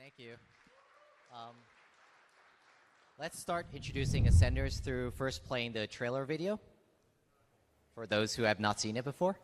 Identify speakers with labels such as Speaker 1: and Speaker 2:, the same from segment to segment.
Speaker 1: Thank you. Um, let's start introducing Ascenders through first playing the trailer video for those who have not seen it before.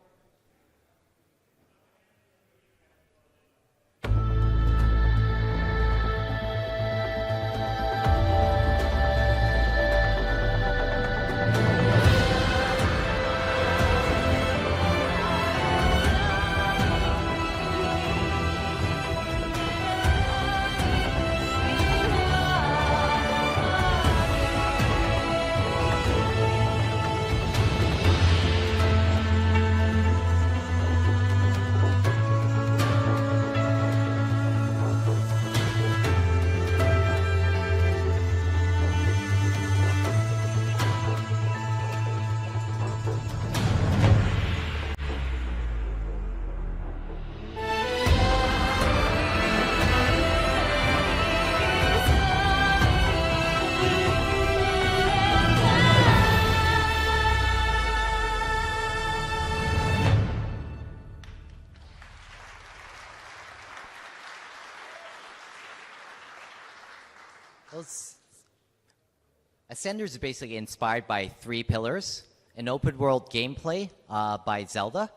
Speaker 1: Ascenders is basically inspired by three pillars: an open world gameplay by Zelda.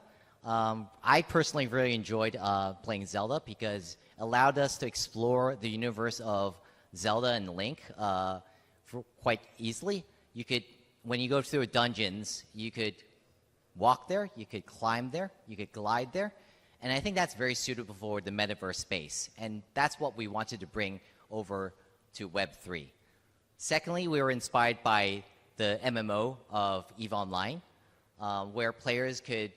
Speaker 1: I personally really enjoyed playing Zelda because it allowed us to explore the universe of Zelda and Link quite easily. You could, when you go through dungeons, you could walk there, you could climb there, you could glide there, and I think that's very suitable for the metaverse space, and that's what we wanted to bring over to Web3. Secondly, we were inspired by the MMO of EVE Online, where players could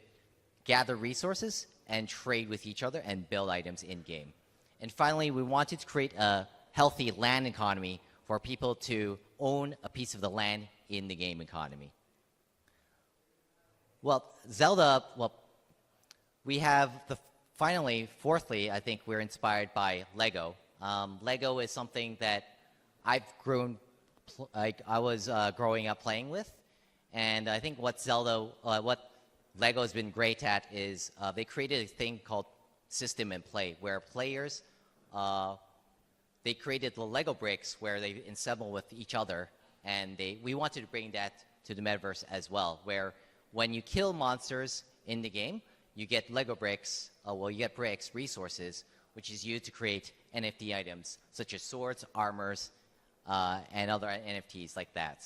Speaker 1: gather resources and trade with each other and build items in-game. And finally, we wanted to create a healthy land economy for people to own a piece of the land in the game economy. Well, Zelda, we have finally, fourthly, I think we're inspired by Lego. Lego is something that I've grown, I was growing up playing with, and I think what Lego has been great at is they created a thing called system and play, where players, they created the Lego bricks where they assemble with each other, and we wanted to bring that to the metaverse as well, where when you kill monsters in the game, you get Lego bricks, you get bricks, resources, which is used to create NFT items, such as swords, armors, and other NFTs like that.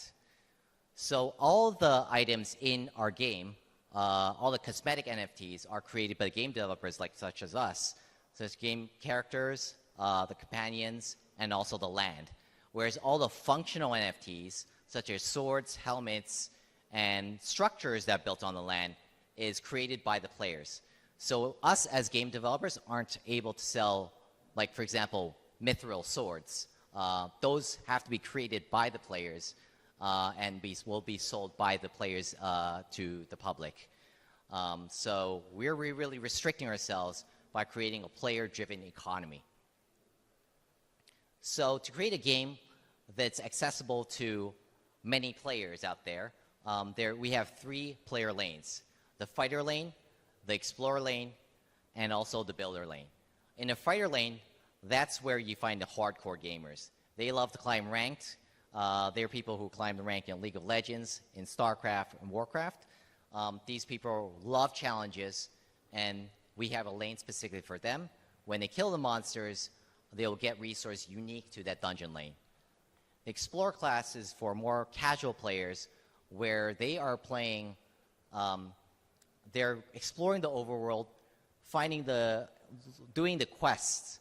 Speaker 1: So all the items in our game, all the cosmetic NFTs are created by game developers such as us, such as game characters, the companions, and also the land. Whereas all the functional NFTs, such as swords, helmets, and structures that are built on the land, is created by the players. So us as game developers aren't able to sell, for example, mithril swords. Those have to be created by the players and will be sold by the players to the public. So we're really restricting ourselves by creating a player-driven economy. So to create a game that's accessible to many players out there, we have 3 player lanes: the fighter lane, the explorer lane, and also the builder lane. In the fighter lane, that's where you find the hardcore gamers. They love to climb ranked. They're people who climb the rank in League of Legends, in StarCraft, and Warcraft. These people love challenges, and we have a lane specifically for them. When they kill the monsters, they'll get resources unique to that dungeon lane. The Explorer class is for more casual players, where they are playing, they're exploring the overworld, doing the quests,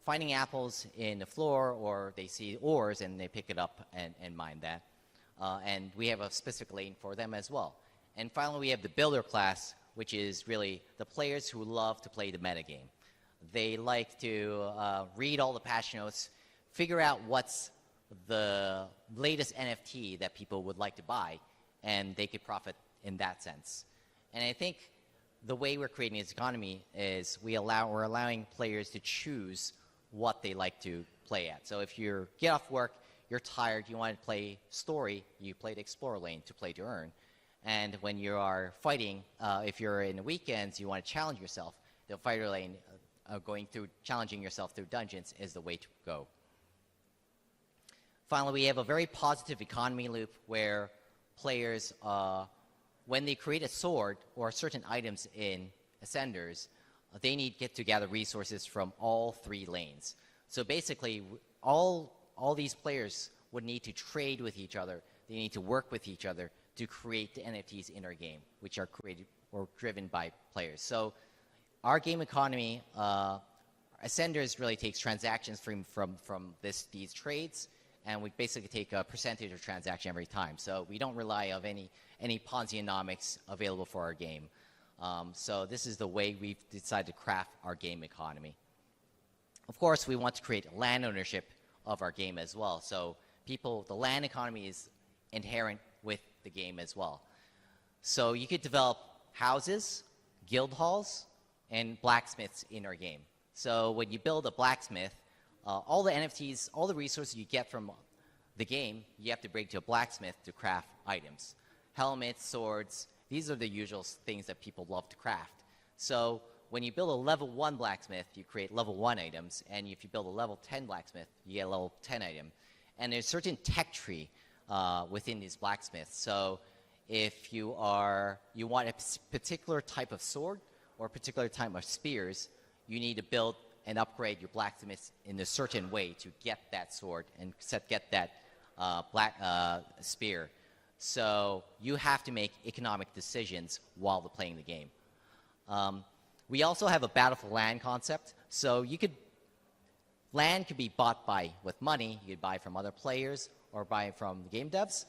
Speaker 1: finding apples in the floor, or they see ores and they pick it up and mine that. And we have a specific lane for them as well. And finally, we have the builder class, which is really the players who love to play the metagame. They like to read all the patch notes, figure out what's the latest NFT that people would like to buy, and they could profit in that sense. And I think the way we're creating this economy is we're allowing players to choose what they like to play at. So if you get off work, you're tired, you want to play story, you play the Explorer lane to play to earn. And when you are fighting, if you're in the weekends, you want to challenge yourself, the fighter lane going through challenging yourself through dungeons is the way to go. Finally, we have a very positive economy loop where players, when they create a sword or certain items in Ascenders, they need to get together resources from all 3 lanes. So basically, all these players would need to trade with each other. They need to work with each other to create the NFTs in our game, which are created or driven by players. So our game economy, Ascenders really takes transactions from these trades, and we basically take a percentage of transaction every time. So we don't rely on any Ponzi-onomics available for our game. So this is the way we've decided to craft our game economy. Of course, we want to create land ownership of our game as well. So the land economy is inherent with the game as well. So you could develop houses, guild halls, and blacksmiths in our game. So when you build a blacksmith, all the NFTs, all the resources you get from the game, you have to bring to a blacksmith to craft items. Helmets, swords, these are the usual things that people love to craft. So when you build a level 1 blacksmith, you create level 1 items, and if you build a level 10 blacksmith, you get a level 10 item. And there's a certain tech tree within these blacksmiths. So if you want a particular type of sword or a particular type of spears, you need to build and upgrade your blacksmiths in a certain way to get that sword and get that spear. So you have to make economic decisions while playing the game. We also have a battle for land concept. So land could be bought with money. You could buy from other players or buy from the game devs.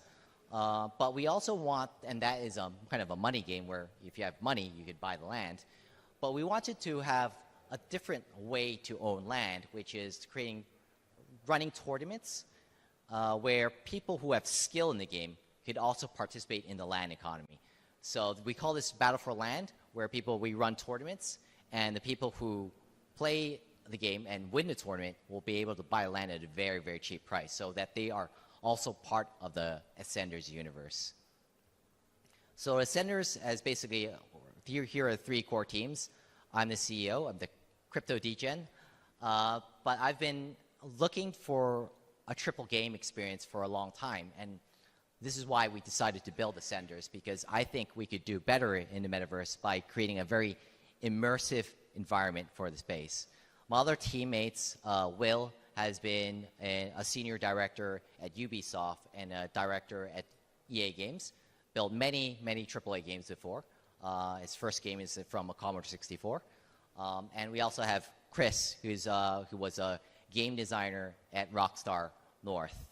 Speaker 1: But we also want, and that is kind of a money game where if you have money, you could buy the land. But we wanted to have a different way to own land, which is running tournaments where people who have skill in the game could also participate in the land economy. So we call this Battle for Land, where we run tournaments, and the people who play the game and win the tournament will be able to buy land at a very, very cheap price, so that they are also part of the Ascenders universe. So Ascenders, as basically, here are 3 core teams. I'm the CEO. I'm the crypto degen. But I've been looking for a triple game experience for a long time, and this is why we decided to build Ascenders, because I think we could do better in the metaverse by creating a very immersive environment for the space. My other teammates, Will has been a senior director at Ubisoft and a director at EA Games, built many, many AAA games before. His first game is from a Commodore 64. And we also have Chris, who was a game designer at Rockstar North.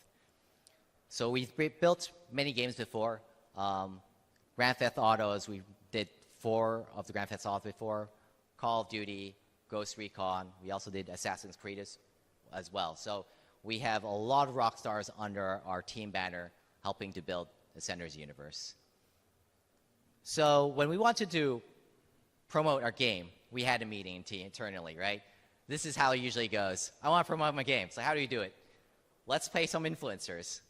Speaker 1: So we've built many games before. Grand Theft Autos, we did 4 of the Grand Theft Autos before. Call of Duty, Ghost Recon. We also did Assassin's Creed as well. So we have a lot of rock stars under our team banner helping to build the Ascenders universe. So when we wanted to promote our game, we had a meeting internally, right? This is how it usually goes. I want to promote my game. So how do you do it? Let's pay some influencers.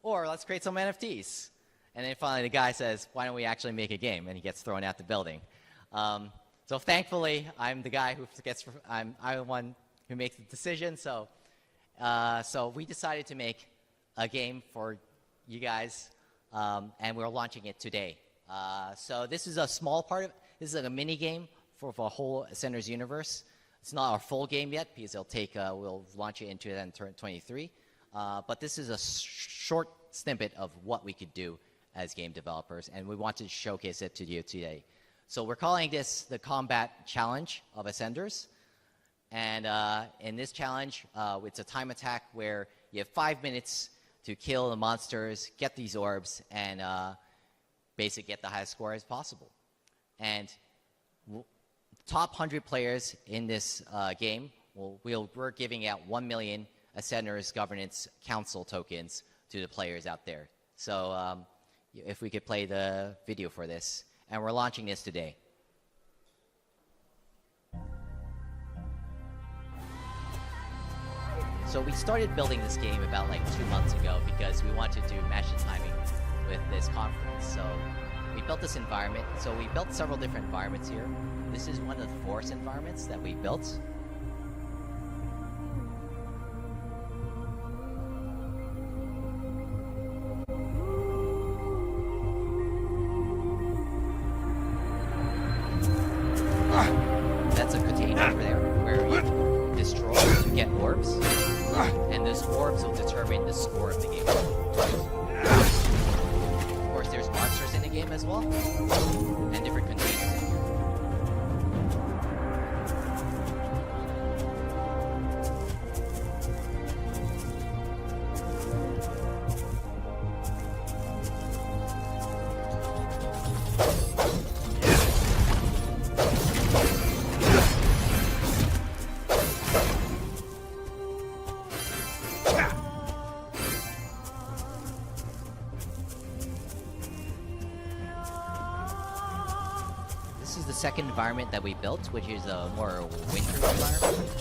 Speaker 1: Or let's create some NFTs. And then finally the guy says, why don't we actually make a game? And he gets thrown out the building. So thankfully, I'm the guy I'm the one who makes the decision. So we decided to make a game for you guys, and we're launching it today. So this is a small part of it. This is like a mini game for the whole Ascenders universe. It's not our full game yet because we'll launch it in 2023. But this is a short snippet of what we could do as game developers, and we want to showcase it to you today. So we're calling this the Combat Challenge of Ascenders. And in this challenge, it's a time attack where you have 5 minutes to kill the monsters, get these orbs, and basically get the highest score as possible. And top 100 players in this game, we're giving out 1 million Ascenders Governance Council tokens to the players out there. So if we could play the video for this. And we're launching this today. So we started building this game about 2 months ago because we wanted to match the timing with this conference. So we built this environment. So we built several different environments here. This is one of the forest environments that we built. That's a container over there where you destroy to get orbs, and those orbs will determine the score of the game. Of course, there's monsters in the game as well, and different containers in here. This is the second environment that we built, which is a more winter environment.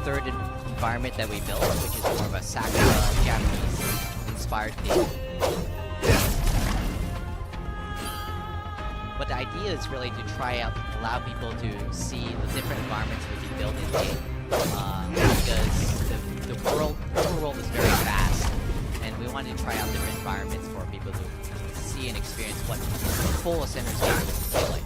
Speaker 1: Third environment that we built, which is more of a Sakura Japanese-inspired theme. But the idea is really to try out, allow people to see the different environments we can build in game, because the world is very vast, and we wanted to try out different environments for people to see and experience what the full Ascenders game would feel like.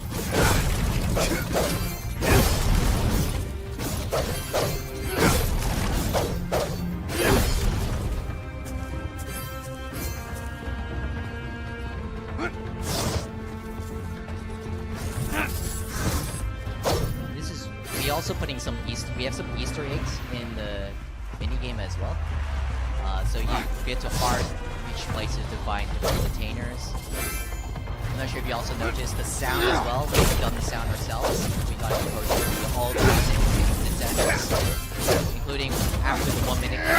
Speaker 1: Also putting some we have some Easter eggs in the minigame as well. So you get to hard reach places to find different containers. I'm not sure if you also noticed the sound as well. We've done the sound ourselves. We thought it would be all the including after the 1 minute mark,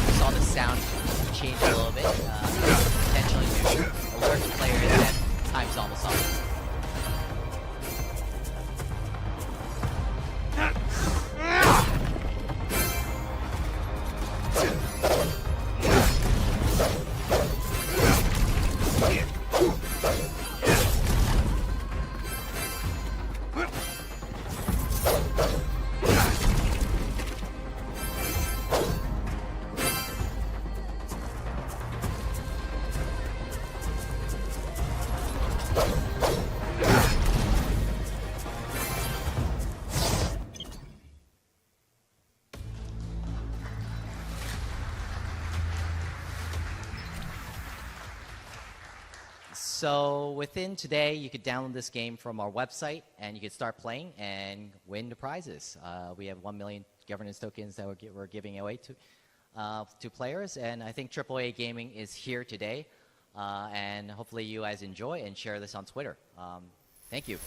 Speaker 1: we saw the sound change a little bit, potentially to alert the player that time's almost up. So within today, you could download this game from our website, and you could start playing and win the prizes. We have 1 million governance tokens that we're giving away to players, and I think AAA Gaming is here today, and hopefully you guys enjoy and share this on Twitter. Thank you.